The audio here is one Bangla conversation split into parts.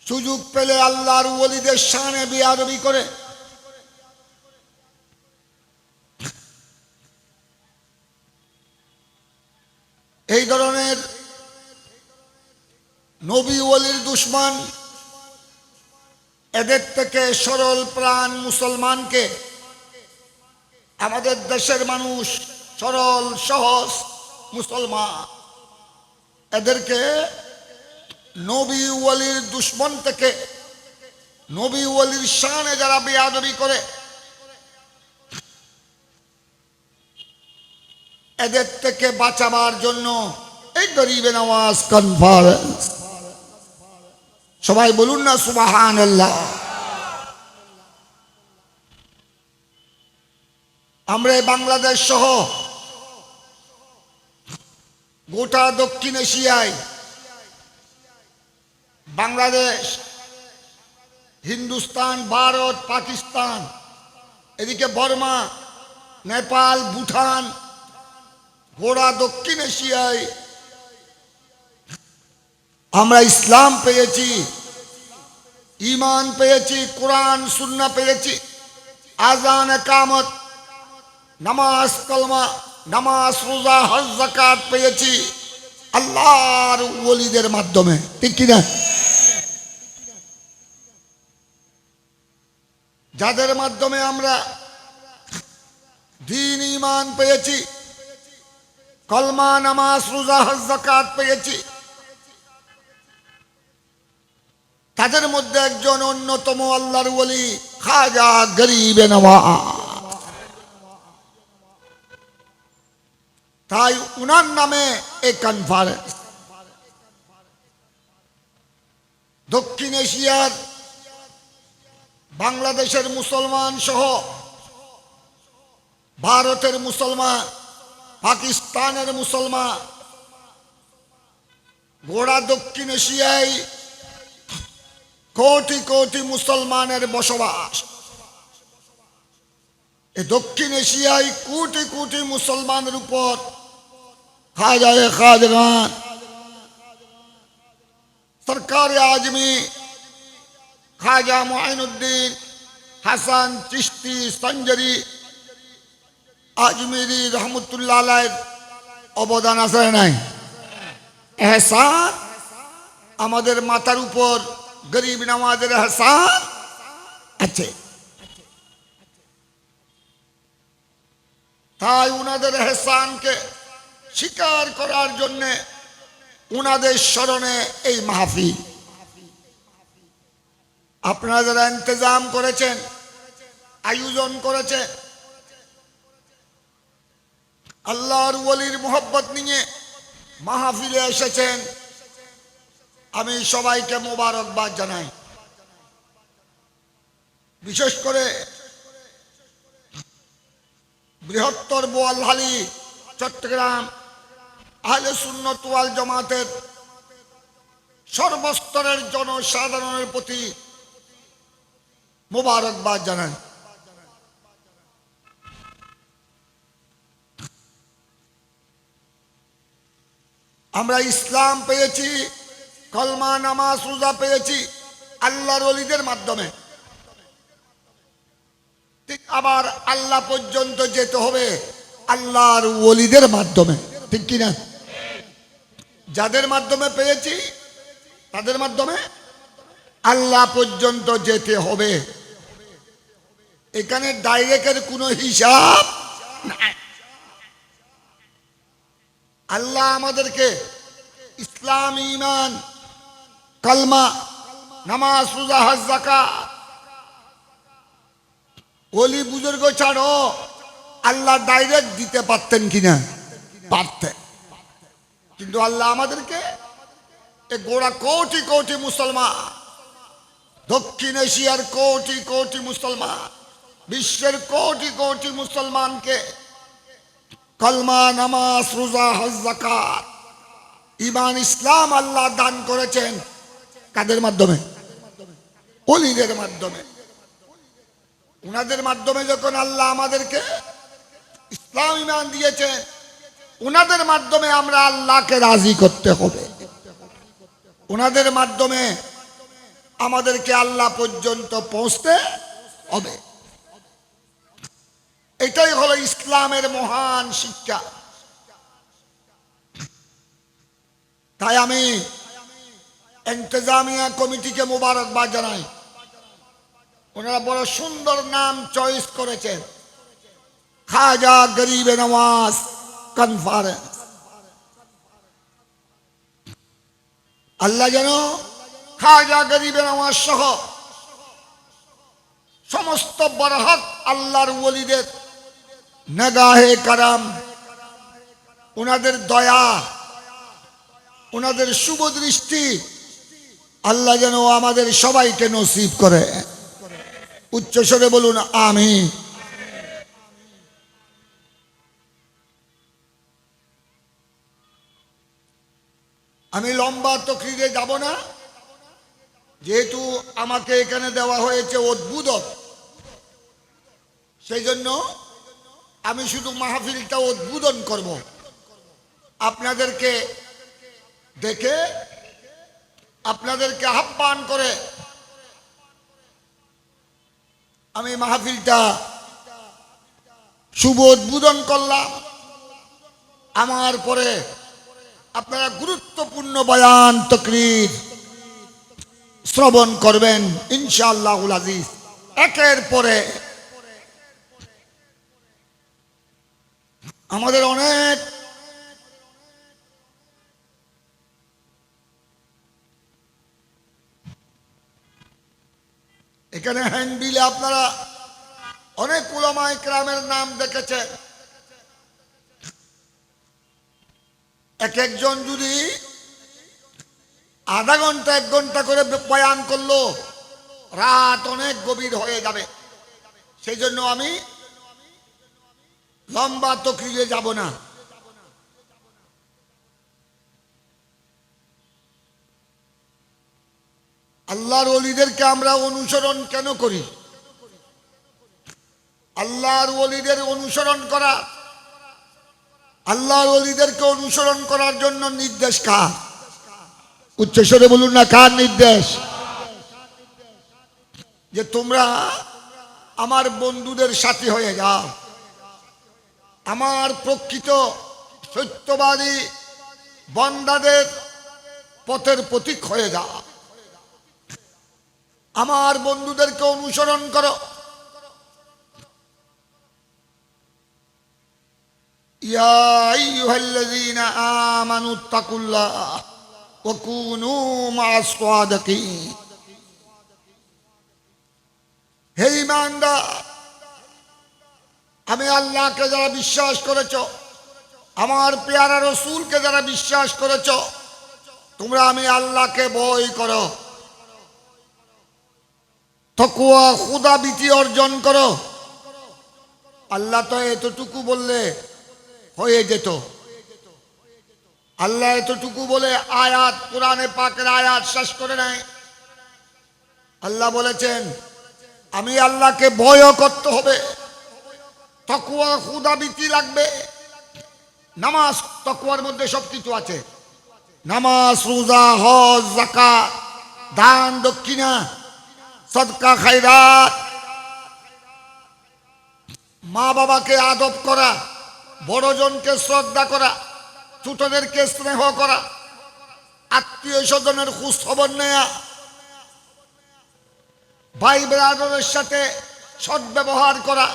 সুযোগ পেলে আল্লাহর ওলিদের শানে বেয়াদবি করে, এই ধরনের নবী ওলির দুশমন, এদের থেকে সরল প্রাণ মুসলমানকে আমাদের দেশের মানুষ সরল সহজ মুসলমান, এদেরকে নবী ওলির দুশমন থেকে, নবী ওলির শানে যারা বেয়াদবি করে, এদের থেকে বাঁচাবার জন্য এই গরিবে নওয়াজ কনফারেন্স। সবাই বলুন না সুবহানাল্লাহ। আমরা বাংলাদেশ সহ গোটা দক্ষিণ এশিয়ায়, বাংলাদেশ, হিন্দুস্তান, ভারত, পাকিস্তান, এদিকে বর্মা, নেপাল, ভুটান, গোটা দক্ষিণ এশিয়ায় আমরা ইসলাম পেয়েছি, ঈমান পেয়েছি, কোরআন সুন্নাহ পেয়েছি, আযান ইকামত, নামাজ, কলমা, নামাজ, রোজা, হজ, যাকাত পেয়েছি আল্লাহর ওলিদের মাধ্যমে, ঠিক কি না? যাদের মাধ্যমে আমরা দ্বীন ঈমান পেয়েছি, কলমা, নামাজ, রোজা, হজ, যাকাত পেয়েছি, তাদের মধ্যে একজন অন্যতম আল্লাহর ওলি খাজা গরিবে নওয়াজ। তাই উনার নামে এই কনফারেন্স। দক্ষিণ এশিয়ার বাংলাদেশের মুসলমান সহ ভারতের মুসলমান, পাকিস্তানের মুসলমান, গোড়া দক্ষিণ এশিয়ায় কোটি কোটি মুসলমানের বসবাস। এই দক্ষিণ এশিয়ায় কোটি কোটি মুসলমানের উপর খাজায়ে খাজগান, সরকারে আজমি খাজা মুঈনুদ্দিন হাসান চিশতি সঞ্জরি আজমিরি রহমতুল্লাহ আলাইহির অবদান আছে নাই? এহসান আমাদের মাথার উপর গরিব নওয়াজের এহসান আছে। তাই উনাদের এহসানকে স্বীকার করার জন্য উনাদের স্মরণে এই মাহফিল। আপনারা যারা ইন্তজাম করেছেন, আয়োজন করেছেন, আল্লাহর ওলির মোহব্বত নিয়ে মাহফিলে এসেছেন, আমি সবাইকে মোবারকবাদ জানাই। বিশেষ করে বৃহত্তর বোয়ালখালী, চট্টগ্রাম আহলে সুন্নাত ওয়াল জামাতের সর্বস্তরের জনসাধারণের প্রতি মোবারকবাদ জানাই। আমরা ইসলাম পেয়েছি, কলমা, নামাজ, রোজা পেয়েছি আল্লাহর ওলিদের মাধ্যমে। ঠিক আবার আল্লাহ পর্যন্ত যেতে হবে আল্লাহর ওলিদের মাধ্যমে, ঠিক কিনা? যাদের মাধ্যমে পেয়েছি তাদের মাধ্যমে আল্লাহ পর্যন্ত যেতে হবে। এখানে ডাইরেক্টের কোনো হিসাব নাই। আল্লাহ আমাদেরকে ইসলাম, ঈমান, কলমা, নামাজ, রোজা, হজ, যাকাত, ওলি বুজুর্গ ছাড়ো আল্লাহ ডাইরেক্ট দিতে পারতেন কিনা? পারতেন। কিন্তু আল্লাহ আমাদেরকে এ গোড়া কোটি কোটি মুসলমান, দক্ষিণ এশিয়ার কোটি কোটি মুসলমান, বিশ্বের কোটি কোটি মুসলমানকে কলমা, নামাজ, রোজা, হজ, যাকাত, ঈমান, ইসলাম আল্লাহ দান করেছেন কাদের মাধ্যমে? ওলিদের মাধ্যমে। উনাদের মাধ্যমে যখন আল্লাহ আমাদেরকে ইসলাম, ঈমান দিয়েছেন, উনাদের মাধ্যমে আমরা আল্লাহকে রাজি করতে হবে। উনাদের মাধ্যমে আমাদেরকে আল্লাহ পর্যন্ত পৌঁছতে হবে। এটাই হলো ইসলামের মহান শিক্ষা। তাই আমি ইন্তেজামিয়া কমিটিকে মোবারকবাদ জানাই। ওনারা বড় সুন্দর নাম চয়েস করেছেন, খাজা গরিব নওয়াজ কনফারেন্স। আল্লাহ যেন খাজা গরিব নওয়াজ সহ সমস্ত বরহক আল্লাহর ওলিদের নেগাহে কারাম, ওনাদের দয়া, ওনাদের শুভ দৃষ্টি আল্লাহ যেন আমাদের সবাইকে নসিব করে। উচ্চস্বরে বলুন আমিন। আমি লম্বা তকরিরে যাব না, যেহেতু আমাকে এখানে দেওয়া হয়েছে উদ্বোধন, সেই জন্য আমি শুধু মাহফিলটা উদ্বোধন করব। আপনাদেরকে দেখে, আপনাদেরকে আহ্বান করে আমি মাহফিলটা শুভ উদ্বোধন করলাম। আমার পরে আপনারা গুরুত্বপূর্ণ বয়ান তকরির শ্রবণ করবেন ইনশাআল্লাহুল আজিজ। একের পরে আমাদের অনেক এখানে হ্যান্ডবিলে আপনারা অনেক উলামা ইকরামের নাম দেখেছেন। এক একজন যদি আধা ঘন্টা 1 ঘন্টা করে বয়ান করলো, রাত অনেক গভীর হয়ে যাবে। সেই জন্য আমি লম্বা তকরিরে যাব না। আল্লাহর ওলিদেরকে আমরা অনুসরণ কেন করি? আল্লাহর ওলিদের অনুসরণ করা, আল্লাহর ওলিদেরকে অনুসরণ করার জন্য নির্দেশ কার? উচ্চস্বরে বলুন না, কার নির্দেশ? যে তোমরা আমার বন্ধুদের সাথী হয়ে যাও, আমার প্রকৃত সত্যবাদী বান্দাদের পথের প্রতীক হয়ে যাও, আমার বন্ধুদেরকে অনুসরণ করো। ইয়া আইয়ুহাল্লাযীনা আমানুত্তাকুল্লাহ ওয়া কুনু মা'আস সাদিকিন। হে ঈমানদার, আমি আল্লাহকে যারা বিশ্বাস করেছো, আমার পেয়ারা রসুলকে যারা বিশ্বাস করেছো, তোমরা আমি আল্লাহকে ভয় করো, তাকওয়া খুদাভীতি অর্জন করো। আল্লাহ তো এতটুকু বললে হয়ে যেত। আল্লাহ এতটুকু বলে আয়াত, কোরআনে পাকের আয়াত শেষ করে নাই। আল্লাহ বলেছেন আমি আল্লাহকে ভয় করতে হবে, তাকওয়া খুদাভীতি লাগবে। নামাজ, তাকওয়ার মধ্যে সবকিছু আছে। নামাজ, রোজা, হজ, যাকাত, দান দক্ষিণা, সদকা খায়রাত, মা বাবাকে আদব করা, বড়জনকে শ্রদ্ধা করা, ছোটদেরকে স্নেহ করা, আত্মীয় স্বজনের খোঁজ খবর নেয়া, ভাই ব্রাদারের সাথে সদ্ব্যবহার করা,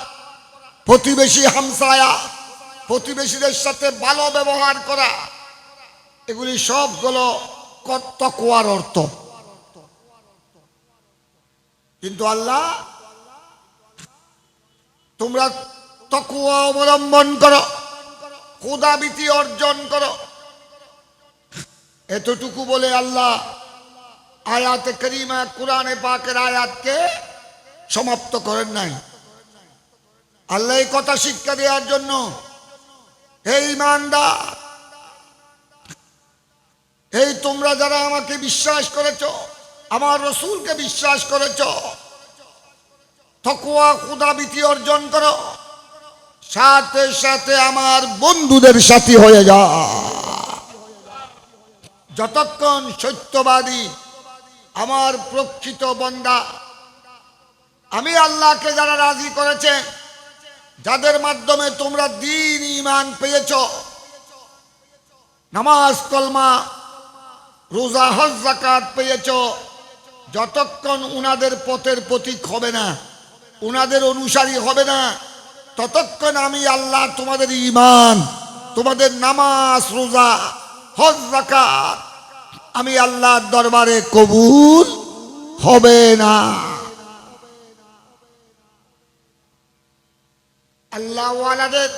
প্রতিবেশী হামসায়া, প্রতিবেশীদের সাথে ভালো ব্যবহার করা, এগুলি সবগুলো তাকওয়ার অর্থ। কিন্তু আল্লাহ তোমরা তাকওয়া অবলম্বন করো, খুদাভীতি অর্জন করো, এতটুকু বলে আল্লাহ আয়াতে কারিমা, কোরআনে পাকের আয়াতকে সমাপ্ত করেন নাই। আল্লাহ এই কথা শিক্ষা দেওয়ার জন্য, হে ঈমানদার, এই তোমরা যারা আমাকে বিশ্বাস করেছো, আমার রসুলকে বিশ্বাস করেছো, তাকওয়া খুদাভীতি অর্জন করো, সাথে সাথে আমার বন্ধুদের সাথী হয়ে যাও। যতক্ষণ সত্যবাদী আমার প্রকৃত বান্দা, আমি আল্লাহকে যারা রাজি করেছে, যাদের মাধ্যমে তোমরা দ্বীন ঈমান পেয়েছ, নামাজ কলমা রোজা হজ যাকাত পেয়েছ, যতক্ষণ উনাদের পথের প্রতীক হবে না, উনাদের অনুসারী হবে না, ততক্ষণ আমি আল্লাহ তোমাদের ঈমান, তোমাদের নামাজ রোজা হজ যাকাত আমি আল্লাহর দরবারে কবুল হবে না। আল্লাহ ওয়ালাদের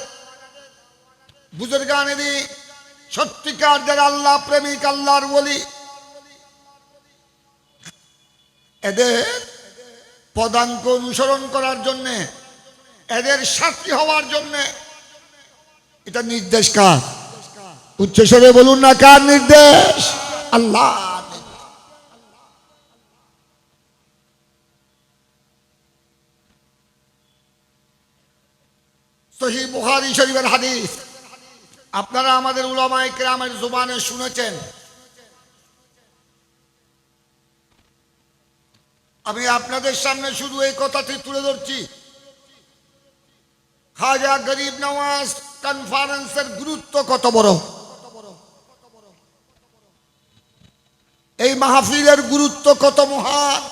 বুজুর্গানেরই সত্যিকার যারা আল্লাহ প্রেমিক, আল্লাহর ওলি, এদের পদাঙ্ক অনুসরণ করার জন্য, এদের সাথী হওয়ার জন্য, এটা নির্দেশ কার? উচ্চস্বরে বলুন না, কার নির্দেশ? আল্লাহ। সহিহ বুখারী শরীফের হাদিস, আপনারা আমাদের উলামায়ে কেরামের জবানে শুনেছেন। আমি আপনাদের সামনে শুধু এই কথাটি তুলে ধরছি, খাজা গরিব নওয়াজ কনফারেন্সের গুরুত্ব কত বড়, এই মাহফিলের গুরুত্ব কত মহান।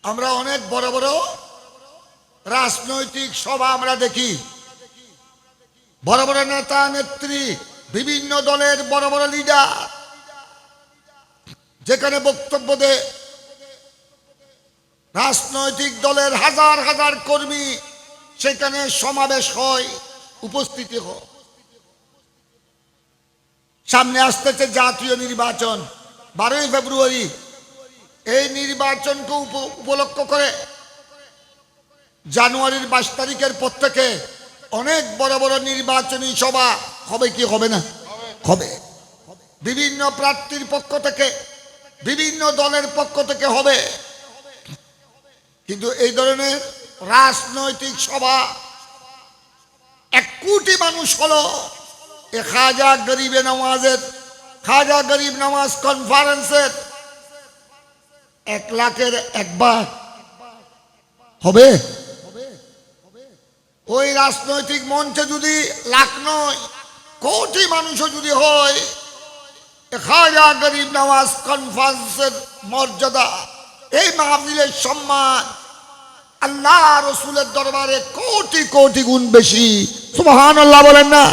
আমরা অনেক বড় বড় রাজনৈতিক সভা আমরা দেখি, বড় বড় নেতা নেত্রী, বিভিন্ন দলের বড় বড় লিডার যেখানে বক্তব্য দেয়, রাজনৈতিক দলের হাজার হাজার কর্মী সেখানে সমাবেশ হয়, উপস্থিতি হয়। সামনে আসতেছে জাতীয় নির্বাচন, 12ই ফেব্রুয়ারি। এই নির্বাচনকে উপলক্ষ করে জানুয়ারির 22 তারিখের পর থেকে অনেক বড় বড় নির্বাচনী সভা হবে, কি হবে না? হবে। বিভিন্ন প্রার্থীর পক্ষ থেকে, বিভিন্ন দলের পক্ষ থেকে হবে। কিন্তু এই ধরনের রাজনৈতিক সভা 1 কোটি মানুষ হলো এ খাজা গরিব নওয়াজের, খাজা গরিব নওয়াজ কনফারেন্সের 1 লাখের একবার হবে। ওই রাজনৈতিক মঞ্চে যদি লাখ নয়, কোটি মানুষও যদি হয়, খাজা গরিব নওয়াজ কনফারেন্সের মর্যাদা, এই মাহফিলের সম্মান আল্লাহ রসুলের দরবারে কোটি কোটি গুণ বেশি। সুবহানাল্লাহ বলেন না?